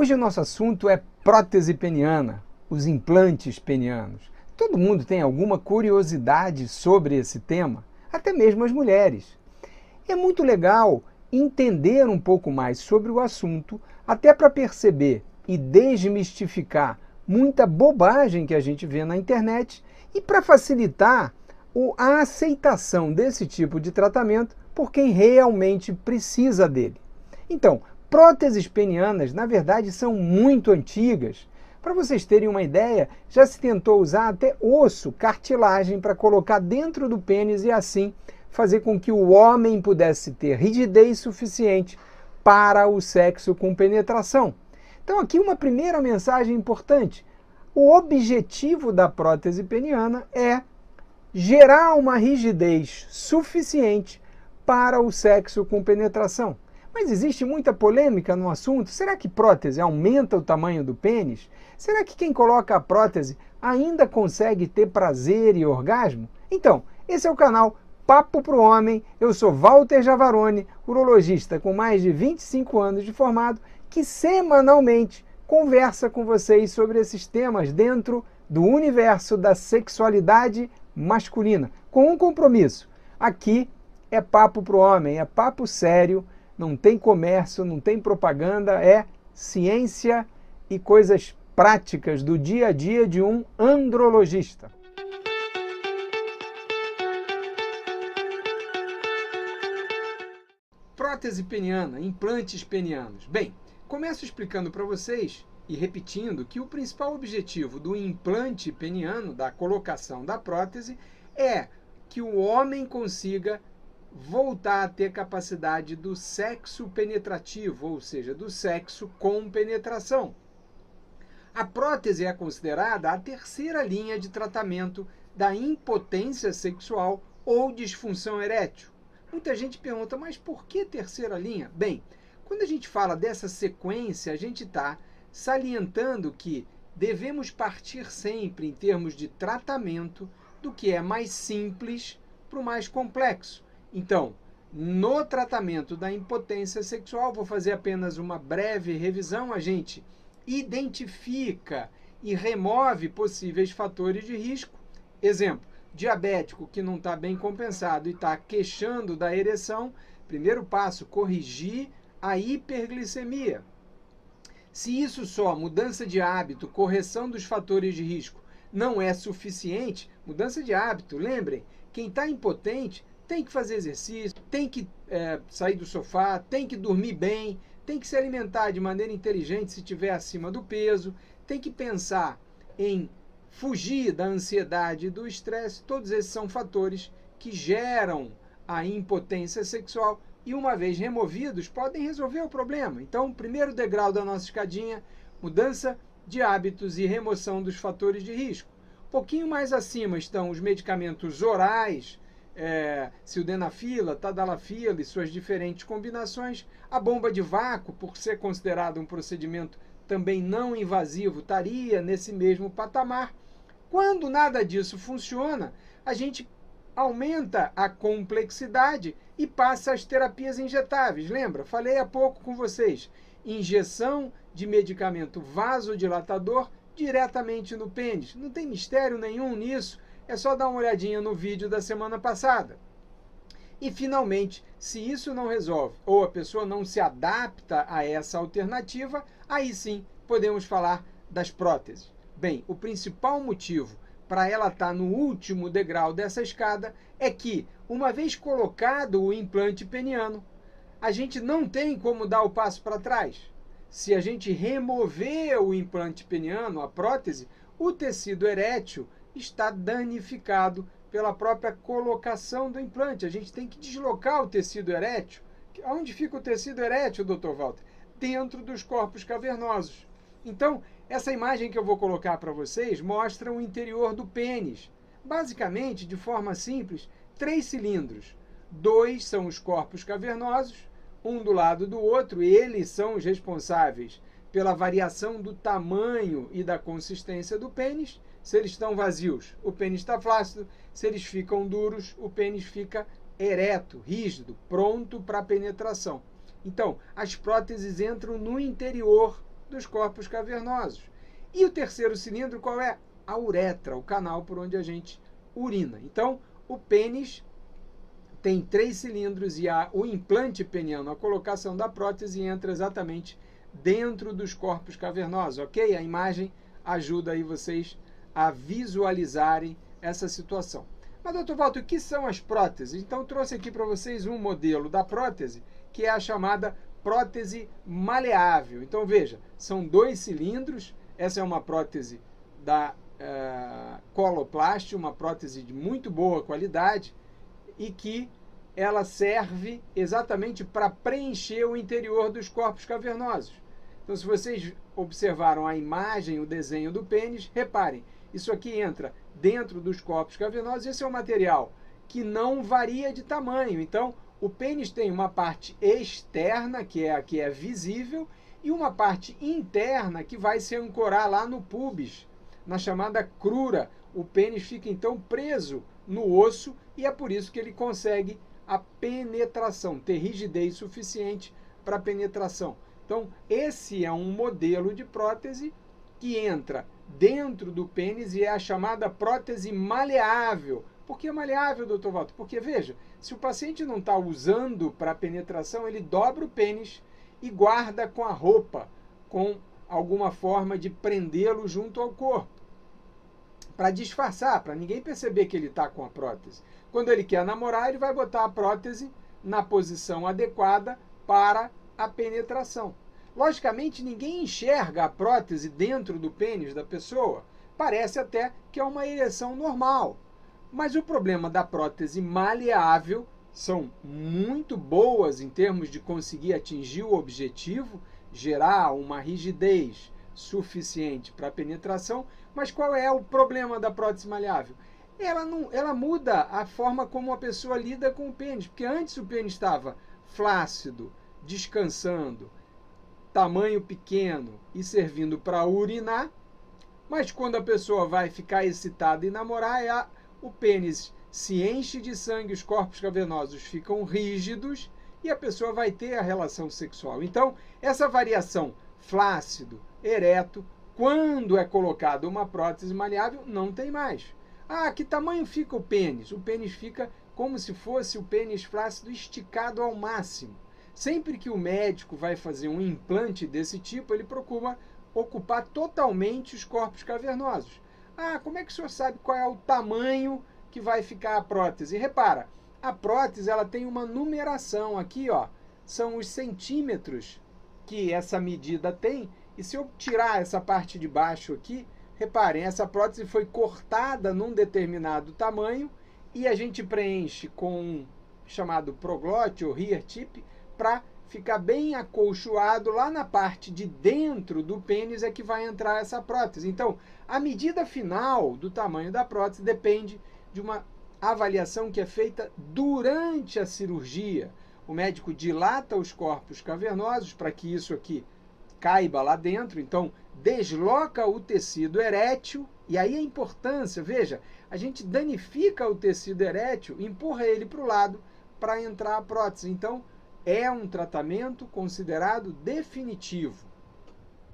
Hoje o nosso assunto é prótese peniana, os implantes penianos. Todo mundo tem alguma curiosidade sobre esse tema, até mesmo as mulheres. É muito legal entender um pouco mais sobre o assunto, até para perceber e desmistificar muita bobagem que a gente vê na internet e para facilitar a aceitação desse tipo de tratamento por quem realmente precisa dele. Então, próteses penianas, na verdade, são muito antigas. Para vocês terem uma ideia, já se tentou usar até osso, cartilagem, para colocar dentro do pênis e assim fazer com que o homem pudesse ter rigidez suficiente para o sexo com penetração. Então, aqui uma primeira mensagem importante. O objetivo da prótese peniana é gerar uma rigidez suficiente para o sexo com penetração. Mas existe muita polêmica no assunto. Será que prótese aumenta o tamanho do pênis? Será que quem coloca a prótese ainda consegue ter prazer e orgasmo? Então, esse é o canal Papo pro Homem. Eu sou Walter Javaroni, urologista com mais de 25 anos de formado, que semanalmente conversa com vocês sobre esses temas dentro do universo da sexualidade masculina, com um compromisso. Aqui é papo pro homem, é papo sério, não tem comércio, não tem propaganda, é ciência e coisas práticas do dia a dia de um andrologista. Prótese peniana, implantes penianos. Bem, começo explicando para vocês e repetindo que o principal objetivo do implante peniano, da colocação da prótese, é que o homem consiga voltar a ter capacidade do sexo penetrativo, ou seja, do sexo com penetração. A prótese é considerada a terceira linha de tratamento da impotência sexual ou disfunção erétil. Muita gente pergunta, mas por que terceira linha? Bem, quando a gente fala dessa sequência, a gente está salientando que devemos partir sempre em termos de tratamento do que é mais simples para o mais complexo. Então, no tratamento da impotência sexual, vou fazer apenas uma breve revisão, a gente identifica e remove possíveis fatores de risco. Exemplo, diabético que não está bem compensado e está queixando da ereção, primeiro passo, corrigir a hiperglicemia. Se isso só, mudança de hábito, correção dos fatores de risco, não é suficiente, mudança de hábito, lembrem, quem está impotente tem que fazer exercício, tem que sair do sofá, tem que dormir bem, tem que se alimentar de maneira inteligente se estiver acima do peso, tem que pensar em fugir da ansiedade e do estresse. Todos esses são fatores que geram a impotência sexual e, uma vez removidos, podem resolver o problema. Então, o primeiro degrau da nossa escadinha, mudança de hábitos e remoção dos fatores de risco. Um pouquinho mais acima estão os medicamentos orais, sildenafila, tadalafila e suas diferentes combinações. A bomba de vácuo, por ser considerado um procedimento também não invasivo, estaria nesse mesmo patamar. Quando nada disso funciona, a gente aumenta a complexidade e passa às terapias injetáveis. Lembra? Falei há pouco com vocês. Injeção de medicamento vasodilatador diretamente no pênis. Não tem mistério nenhum nisso. É só dar uma olhadinha no vídeo da semana passada. E, finalmente, se isso não resolve ou a pessoa não se adapta a essa alternativa, aí sim podemos falar das próteses. Bem, o principal motivo para ela estar no último degrau dessa escada é que, uma vez colocado o implante peniano, a gente não tem como dar o passo para trás. Se a gente remover o implante peniano, a prótese, o tecido erétil está danificado pela própria colocação do implante. A gente tem que deslocar o tecido erétil. Onde fica o tecido erétil, Dr. Walter? Dentro dos corpos cavernosos. Então, essa imagem que eu vou colocar para vocês mostra o interior do pênis. Basicamente, de forma simples, 3 cilindros. 2 são os corpos cavernosos, um do lado do outro, e eles são os responsáveis pela variação do tamanho e da consistência do pênis. Se eles estão vazios, o pênis está flácido. Se eles ficam duros, o pênis fica ereto, rígido, pronto para penetração. Então, as próteses entram no interior dos corpos cavernosos. E o terceiro cilindro, qual é? A uretra, o canal por onde a gente urina. Então, o pênis tem 3 cilindros e o implante peniano, a colocação da prótese, entra exatamente dentro dos corpos cavernosos, ok? A imagem ajuda aí vocês a visualizarem essa situação. Mas, doutor Walter, o que são as próteses? Então, trouxe aqui para vocês um modelo da prótese, que é a chamada prótese maleável. Então, veja, são 2 cilindros, essa é uma prótese da Coloplast, uma prótese de muito boa qualidade, e que ela serve exatamente para preencher o interior dos corpos cavernosos. Então, se vocês observaram a imagem, o desenho do pênis, reparem, isso aqui entra dentro dos corpos cavernosos. Esse é um material que não varia de tamanho. Então, o pênis tem uma parte externa, que é a que é visível, e uma parte interna que vai se ancorar lá no pubis, na chamada crura. O pênis fica então preso no osso e é por isso que ele consegue a penetração, ter rigidez suficiente para a penetração. Então, esse é um modelo de prótese que entra dentro do pênis e é a chamada prótese maleável. Por que maleável, doutor Walter? Porque, veja, se o paciente não está usando para penetração, ele dobra o pênis e guarda com a roupa, com alguma forma de prendê-lo junto ao corpo, para disfarçar, para ninguém perceber que ele está com a prótese. Quando ele quer namorar, ele vai botar a prótese na posição adequada para a penetração. Logicamente, ninguém enxerga a prótese dentro do pênis da pessoa. Parece até que é uma ereção normal. Mas o problema da prótese maleável são muito boas em termos de conseguir atingir o objetivo, gerar uma rigidez suficiente para a penetração. Mas qual é o problema da prótese maleável? Ela muda a forma como a pessoa lida com o pênis, porque antes o pênis estava flácido, descansando, tamanho pequeno e servindo para urinar, mas quando a pessoa vai ficar excitada e namorar, o pênis se enche de sangue, os corpos cavernosos ficam rígidos e a pessoa vai ter a relação sexual. Então, essa variação flácido, ereto, quando é colocada uma prótese maleável, não tem mais. Ah, que tamanho fica o pênis? O pênis fica como se fosse o pênis flácido esticado ao máximo. Sempre que o médico vai fazer um implante desse tipo, ele procura ocupar totalmente os corpos cavernosos. Ah, como é que o senhor sabe qual é o tamanho que vai ficar a prótese? Repara, a prótese ela tem uma numeração aqui, ó, são os centímetros que essa medida tem. E se eu tirar essa parte de baixo aqui, reparem, essa prótese foi cortada num determinado tamanho e a gente preenche com um chamado proglote ou rear tip para ficar bem acolchoado. Lá na parte de dentro do pênis é que vai entrar essa prótese. Então, a medida final do tamanho da prótese depende de uma avaliação que é feita durante a cirurgia. O médico dilata os corpos cavernosos para que isso aqui caiba lá dentro, então desloca o tecido erétil, e aí a importância, veja, a gente danifica o tecido erétil, empurra ele para o lado para entrar a prótese. Então, é um tratamento considerado definitivo.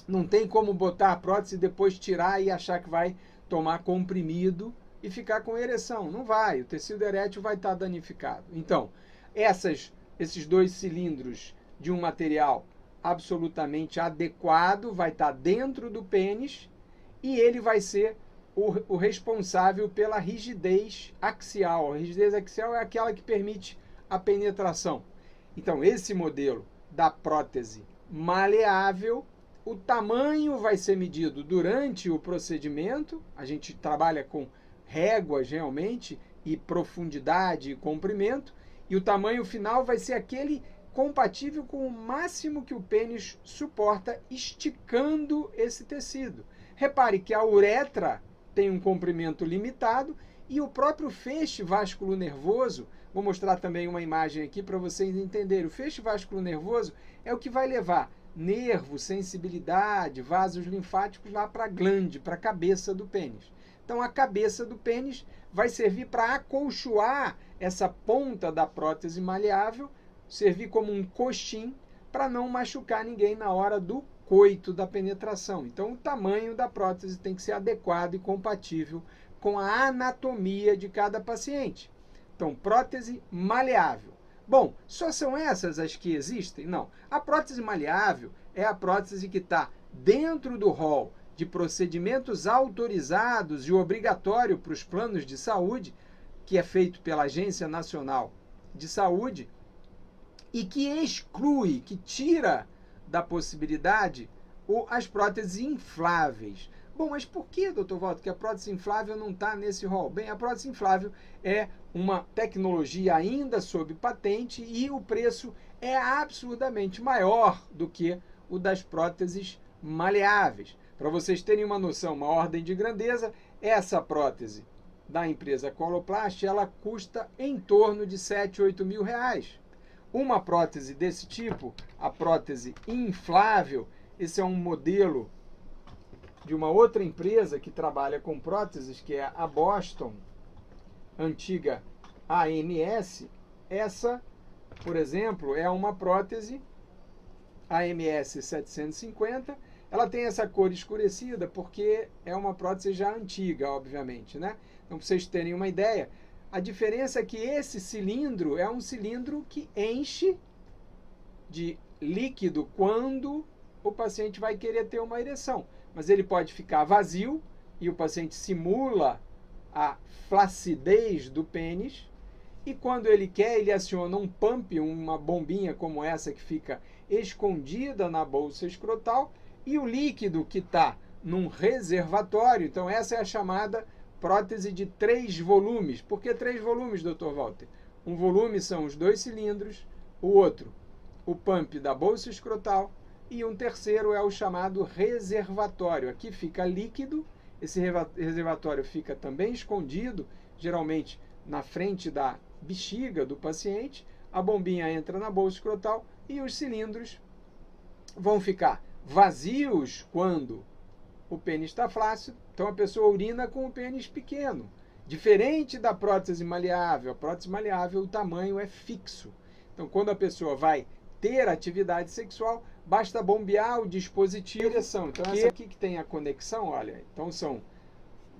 Não tem como botar a prótese e depois tirar e achar que vai tomar comprimido e ficar com ereção. Não vai, o tecido erétil vai estar danificado. Então, esses 2 cilindros de um material absolutamente adequado vai estar dentro do pênis e ele vai ser o responsável pela rigidez axial. A rigidez axial é aquela que permite a penetração. Então, esse modelo da prótese maleável, o tamanho vai ser medido durante o procedimento. A gente trabalha com réguas realmente, e profundidade e comprimento, e o tamanho final vai ser aquele compatível com o máximo que o pênis suporta, esticando esse tecido. Repare que a uretra tem um comprimento limitado e o próprio feixe vasculonervoso, vou mostrar também uma imagem aqui para vocês entenderem. O feixe vasculonervoso é o que vai levar nervo, sensibilidade, vasos linfáticos lá para a glande, para a cabeça do pênis. Então, a cabeça do pênis vai servir para acolchoar essa ponta da prótese maleável, servir como um coxim para não machucar ninguém na hora do coito da penetração. Então, o tamanho da prótese tem que ser adequado e compatível com a anatomia de cada paciente. Então, prótese maleável. Bom, só são essas as que existem? Não. A prótese maleável é a prótese que está dentro do rol de procedimentos autorizados e obrigatório para os planos de saúde, que é feito pela Agência Nacional de Saúde, e que exclui, que tira da possibilidade as próteses infláveis. Bom, mas por que, doutor Walter, que a prótese inflável não está nesse rol? Bem, a prótese inflável é uma tecnologia ainda sob patente e o preço é absurdamente maior do que o das próteses maleáveis. Para vocês terem uma noção, uma ordem de grandeza, essa prótese da empresa Coloplast, ela custa em torno de 7, 8 mil reais. Uma prótese desse tipo, a prótese inflável, esse é um modelo de uma outra empresa que trabalha com próteses, que é a Boston, antiga AMS. Essa, por exemplo, é uma prótese AMS 750. Ela tem essa cor escurecida porque é uma prótese já antiga, obviamente, né? Então, para vocês terem uma ideia, a diferença é que esse cilindro é um cilindro que enche de líquido quando o paciente vai querer ter uma ereção. Mas ele pode ficar vazio e o paciente simula a flacidez do pênis. E quando ele quer, ele aciona um pump, uma bombinha como essa que fica escondida na bolsa escrotal. E o líquido que está num reservatório, então essa é a chamada prótese de 3 volumes. Por que 3 volumes, Dr. Walter? Um volume são os 2 cilindros, o outro, o pump da bolsa escrotal, e um terceiro é o chamado reservatório. Aqui fica líquido, esse reservatório fica também escondido, geralmente na frente da bexiga do paciente, a bombinha entra na bolsa escrotal e os cilindros vão ficar vazios quando o pênis está flácido, então a pessoa urina com o pênis pequeno. Diferente da prótese maleável, a prótese maleável o tamanho é fixo. Então quando a pessoa vai ter atividade sexual, basta bombear o dispositivo. Então essa aqui que tem a conexão, olha, então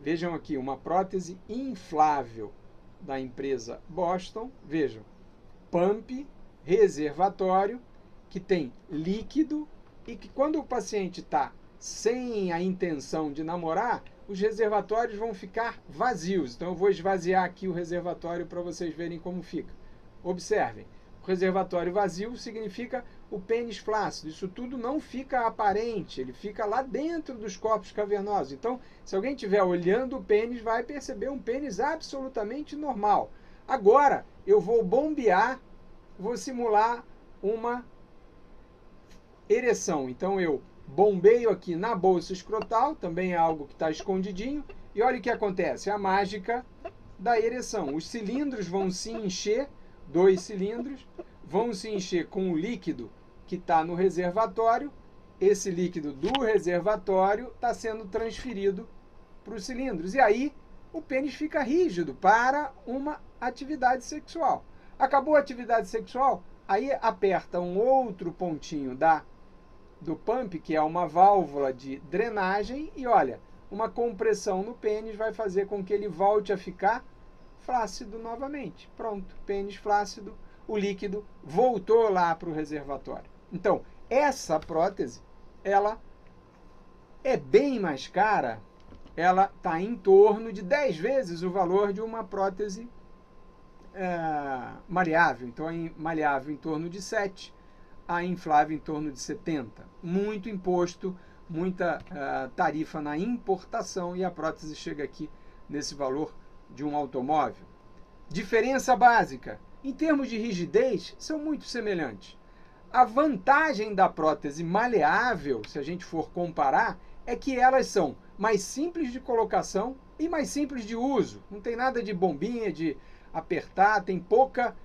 vejam aqui, uma prótese inflável da empresa Boston, vejam, pump, reservatório, que tem líquido e que quando o paciente está sem a intenção de namorar, os reservatórios vão ficar vazios. Então eu vou esvaziar aqui o reservatório para vocês verem como fica. Observem, o reservatório vazio significa o pênis flácido. Isso tudo não fica aparente, ele fica lá dentro dos corpos cavernosos. Então, se alguém estiver olhando o pênis, vai perceber um pênis absolutamente normal. Agora, eu vou bombear, vou simular uma ereção. Então, eu bombeio aqui na bolsa escrotal, também é algo que está escondidinho, e olha o que acontece, a mágica da ereção. Os cilindros vão se encher, 2 cilindros, vão se encher com o líquido que está no reservatório. Esse líquido do reservatório está sendo transferido para os cilindros. E aí o pênis fica rígido para uma atividade sexual. Acabou a atividade sexual, aí aperta um outro pontinho do pump, que é uma válvula de drenagem, e olha, uma compressão no pênis vai fazer com que ele volte a ficar flácido novamente. Pronto, pênis flácido, o líquido voltou lá para o reservatório. Então, essa prótese, ela é bem mais cara, ela está em torno de 10 vezes o valor de uma prótese maleável. Então, a maleável em torno de 7, a inflável em torno de 70. Muito imposto, muita tarifa na importação e a prótese chega aqui nesse valor de um automóvel. Diferença básica. Em termos de rigidez, são muito semelhantes. A vantagem da prótese maleável, se a gente for comparar, é que elas são mais simples de colocação e mais simples de uso. Não tem nada de bombinha, de apertar, tem pouca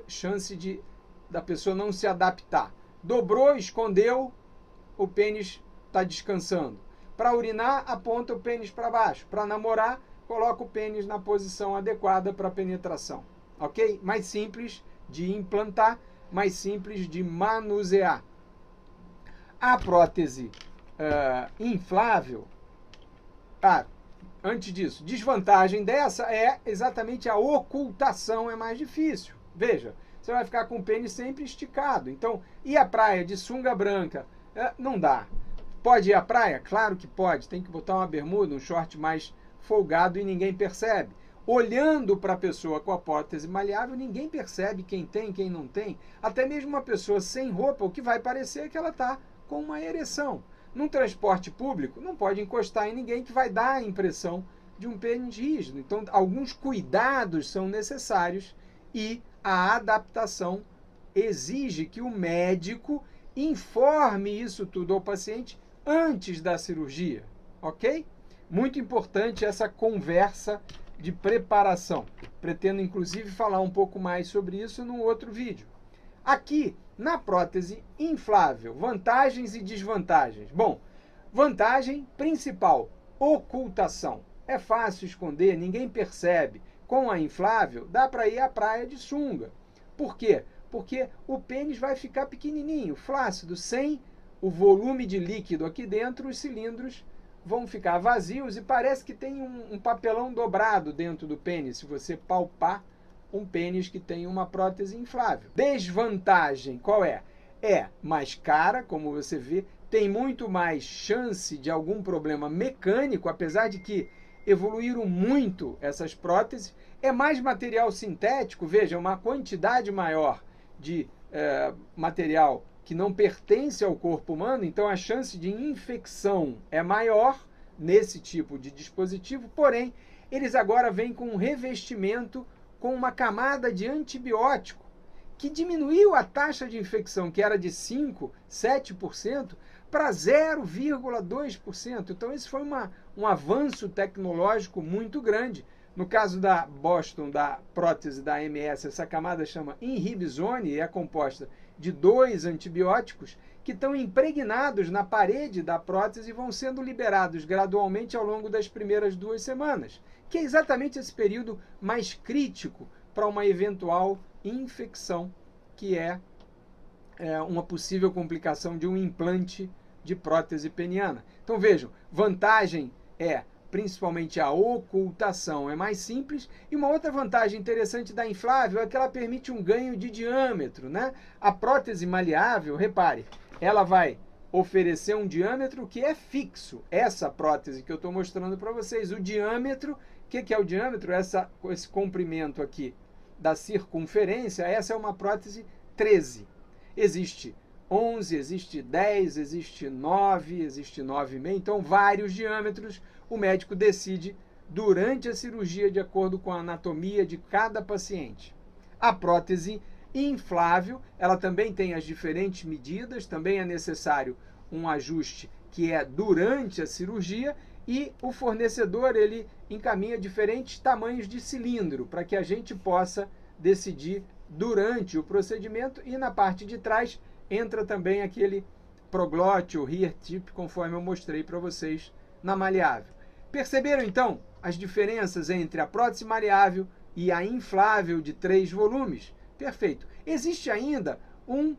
chance da pessoa não se adaptar. Dobrou, escondeu, o pênis está descansando. Para urinar, aponta o pênis para baixo. Para namorar, coloca o pênis na posição adequada para penetração. Ok? Mais simples de implantar, mais simples de manusear. A prótese inflável, antes disso, desvantagem dessa é exatamente a ocultação, é mais difícil. Veja, você vai ficar com o pênis sempre esticado. Então, ir à praia de sunga branca, não dá. Pode ir à praia? Claro que pode. Tem que botar uma bermuda, um short mais folgado e ninguém percebe. Olhando para a pessoa com a prótese maleável, ninguém percebe quem tem, quem não tem. Até mesmo uma pessoa sem roupa, o que vai parecer é que ela está com uma ereção. Num transporte público, não pode encostar em ninguém que vai dar a impressão de um pênis rígido. Então, alguns cuidados são necessários e a adaptação exige que o médico informe isso tudo ao paciente antes da cirurgia, ok? Muito importante essa conversa de preparação. Pretendo, inclusive, falar um pouco mais sobre isso num outro vídeo. Aqui, na prótese inflável, vantagens e desvantagens. Bom, vantagem principal, ocultação. É fácil esconder, ninguém percebe. Com a inflável, dá para ir à praia de sunga. Por quê? Porque o pênis vai ficar pequenininho, flácido, sem o volume de líquido aqui dentro, os cilindros vão ficar vazios e parece que tem um papelão dobrado dentro do pênis, se você palpar um pênis que tem uma prótese inflável. Desvantagem, qual é? É mais cara, como você vê, tem muito mais chance de algum problema mecânico, apesar de que evoluíram muito essas próteses, é mais material sintético, veja, uma quantidade maior de material que não pertence ao corpo humano, então a chance de infecção é maior nesse tipo de dispositivo, porém, eles agora vêm com um revestimento com uma camada de antibiótico, que diminuiu a taxa de infecção, que era de 5%, 7%, para 0,2%. Então, esse foi um avanço tecnológico muito grande. No caso da Boston, da prótese da AMS, essa camada chama Inhibizone e é composta de 2 antibióticos que estão impregnados na parede da prótese e vão sendo liberados gradualmente ao longo das primeiras 2 semanas, que é exatamente esse período mais crítico para uma eventual infecção, que é uma possível complicação de um implante de prótese peniana. Então vejam, vantagem é principalmente a ocultação, é mais simples, e uma outra vantagem interessante da inflável é que ela permite um ganho de diâmetro, né? A prótese maleável, repare, ela vai oferecer um diâmetro que é fixo. Essa prótese que eu estou mostrando para vocês, o diâmetro, o que é o diâmetro? Esse comprimento aqui da circunferência, essa é uma prótese 13. Existe 11, existe 10, existe 9, existe 9,5, então vários diâmetros. O médico decide durante a cirurgia de acordo com a anatomia de cada paciente. A prótese inflável, ela também tem as diferentes medidas, também é necessário um ajuste que é durante a cirurgia e o fornecedor ele encaminha diferentes tamanhos de cilindro para que a gente possa decidir durante o procedimento e na parte de trás entra também aquele proglótio, rear tip, conforme eu mostrei para vocês na maleável. Perceberam então as diferenças entre a prótese maleável e a inflável de 3 volumes? Perfeito. Existe ainda um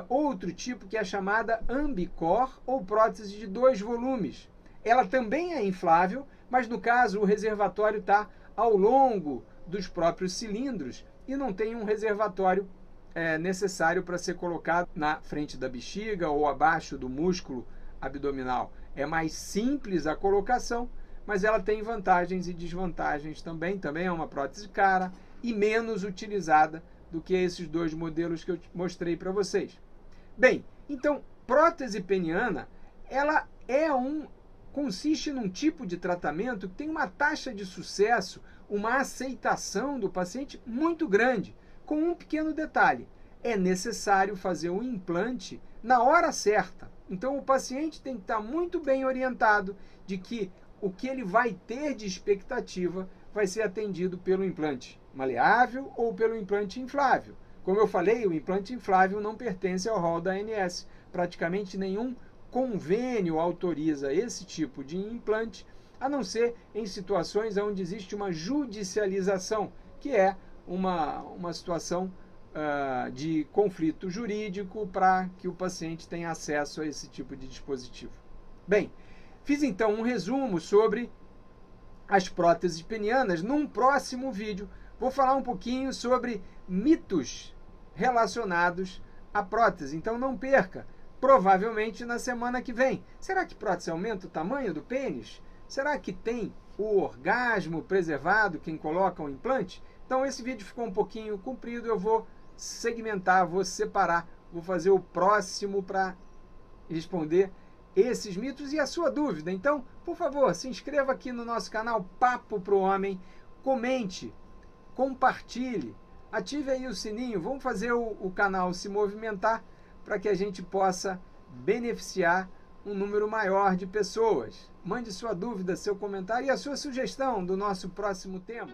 outro tipo que é chamada ambicor ou prótese de 2 volumes. Ela também é inflável, mas no caso o reservatório está ao longo dos próprios cilindros e não tem um reservatório necessário para ser colocado na frente da bexiga ou abaixo do músculo abdominal. É mais simples a colocação, mas ela tem vantagens e desvantagens também. Também é uma prótese cara e menos utilizada do que esses 2 modelos que eu mostrei para vocês. Bem, então, prótese peniana, ela consiste num tipo de tratamento que tem uma taxa de sucesso, uma aceitação do paciente muito grande, com um pequeno detalhe: é necessário fazer o implante na hora certa. Então o paciente tem que estar muito bem orientado de que o que ele vai ter de expectativa vai ser atendido pelo implante maleável ou pelo implante inflável. Como eu falei, o implante inflável não pertence ao rol da ANS. Praticamente nenhum convênio autoriza esse tipo de implante, a não ser em situações onde existe uma judicialização, que é uma situação de conflito jurídico para que o paciente tenha acesso a esse tipo de dispositivo. Bem, fiz então um resumo sobre as próteses penianas. Num próximo vídeo, vou falar um pouquinho sobre mitos relacionados à prótese. Então não perca, provavelmente na semana que vem. Será que prótese aumenta o tamanho do pênis? Será que tem o orgasmo preservado quem coloca o implante? Então esse vídeo ficou um pouquinho comprido, eu vou segmentar, vou separar, vou fazer o próximo para responder esses mitos e a sua dúvida. Então, por favor, se inscreva aqui no nosso canal Papo Pro Homem, comente, compartilhe, ative aí o sininho, vamos fazer o canal se movimentar para que a gente possa beneficiar um número maior de pessoas. Mande sua dúvida, seu comentário e a sua sugestão do nosso próximo tema.